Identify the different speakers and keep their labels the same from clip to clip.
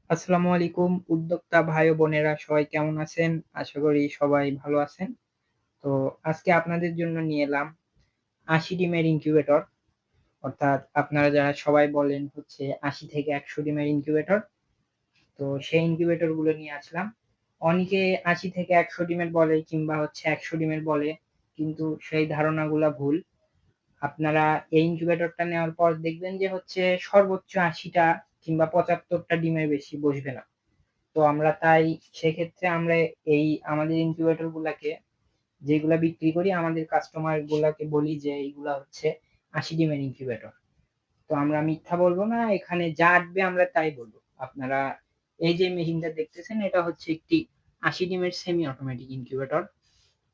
Speaker 1: আসসালামু আলাইকুম উদ্যোক্তা ভাই ও বোনেরা সবাই কেমন আছেন? আশা করি সবাই ভালো আছেন। তো আজকে আপনাদের জন্য নিয়ে এলাম ৮০ ডিমের ইনকিউবেটর, অর্থাৎ আপনারা যারা সবাই বলেন হচ্ছে ৮০ থেকে ১০০ ডিমের ইনকিউবেটর। তো সেই ইনকিউবেটর গুলো নিয়ে আসলাম। অনেকে ৮০ থেকে ১০০ ডিমের বলে কিংবা হচ্ছে ১০০ ডিমের বলে, কিন্তু সেই ধারণাগুলা ভুল। আপনারা এই ইনকিউবেটরটা নেওয়ার পর দেখবেন যে হচ্ছে সর্বোচ্চ ৮০ টা কিংবা ৭৫ টা ডিমের বেশি বসবে না। তো আমরা তাই সেক্ষেত্রে আমরা এই আমাদের ইনকিউবেটর গুলাকে যেগুলা বিক্রি করি আমাদের কাস্টমার গুলাকে বলি যে এইগুলা হচ্ছে ৮০ ডিমের ইনকিউবেটর। তো আমরা মিথ্যা বলবো না, এখানে যা আসবে আমরা তাই বলবো। আপনারা এই যে মেশিনটা দেখতেছেন এটা হচ্ছে একটি ৮০ ডিমের সেমি অটোমেটিক ইনকিউবেটর।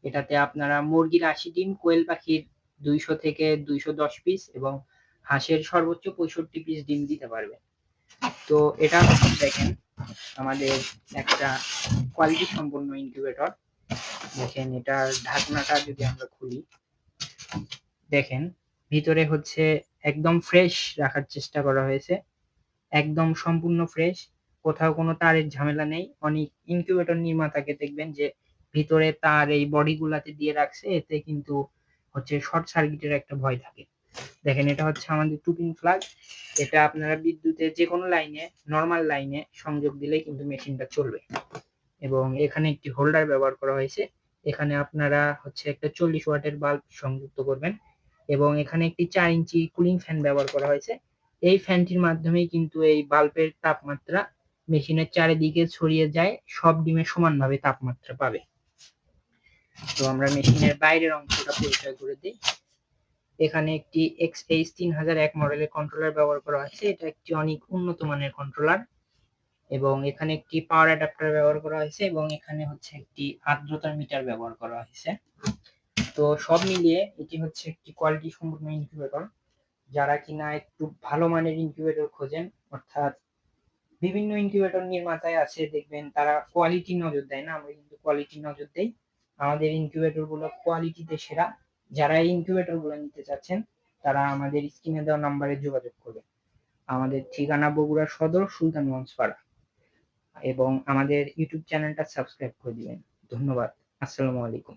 Speaker 1: এটাতে আপনারা মুরগির ৮০ ডিম, কোয়েল পাখির ২০০ থেকে ২১০ পিস এবং হাঁসের সর্বোচ্চ ৬৫ পিস ডিম দিতে পারবে। তো এটা হচ্ছে দেখেন আমাদের একটা কোয়ালিটি সম্পন্ন ইনকিউবেটর। দেখেন এটার ঢাকনাটা যদি আমরা খুলি, দেখেন ভিতরে হচ্ছে একদম ফ্রেশ রাখার চেষ্টা করা হয়েছে, একদম সম্পূর্ণ ফ্রেশ, কোথাও কোনো তারের ঝামেলা নেই। অনেক ইনকিউবেটর নির্মাতাকে দেখবেন যে ভিতরে তার এই বডি গুলাতে দিয়ে রাখছে, এতে কিন্তু হচ্ছে শর্ট সার্কিটের একটা ভয় থাকে। দেখেন এটা হচ্ছে আমাদের 2 পিন প্লাগ। এটা আপনারা বিদ্যুতের যে কোনো লাইনে, নরমাল লাইনে সংযোগ দিলেই কিন্তু মেশিনটা চলবে। এবং এখানে একটি হোল্ডার ব্যবহার করা হয়েছে। এখানে আপনারা হচ্ছে একটা 40 ওয়াটের বাল্ব সংযুক্ত করবেন এবং এখানে একটি 4 ইঞ্চি কুলিং ফ্যান ব্যবহার করা হয়েছে। এই ফ্যানটির মাধ্যমেই কিন্তু এই বাল্বের তাপমাত্রা মেশিনের চারিদিকে ছড়িয়ে যায়, সব ডিমে সমানভাবে তাপমাত্রা পাবে। তো আমরা মেশিনের বাইরের অংশটা পরিষ্কার করে দিই। এখানে একটি XH3001 মডেলের কন্ট্রোলার ব্যবহার করা হয়েছে। এটা একটি অনেক উন্নত মানের কন্ট্রোলার এবং এখানে একটি পাওয়ার অ্যাডাপ্টার ব্যবহার করা হয়েছে এবং এখানে হচ্ছে একটি আর্দ্রতার মিটার ব্যবহার করা হয়েছে। তো সব মিলিয়ে এটি হচ্ছে একটি কোয়ালিটি সম্পূর্ণ ইনকিউবেটর। যারা কিনা একটু ভালো মানের ইনকিউবেটর খোঁজেন, অর্থাৎ বিভিন্ন ইনকিউবেটর নির্মাতায় আছে দেখবেন তারা কোয়ালিটি নজর দেয় না, আমরা কিন্তু কোয়ালিটি নজর দেই। আমাদের ইনকিউবেটর গুলো কোয়ালিটিতে সেরা। যারা এই ইনকিউবেটর গুলো নিতে চাচ্ছেন তারা আমাদের স্ক্রিনে দেওয়া নাম্বারে যোগাযোগ করবে। আমাদের ঠিকানা বগুড়া সদর সুলতানগঞ্জ পাড়া এবং আমাদের ইউটিউব চ্যানেলটা সাবস্ক্রাইব করে দিবেন। ধন্যবাদ। আসসালামু আলাইকুম।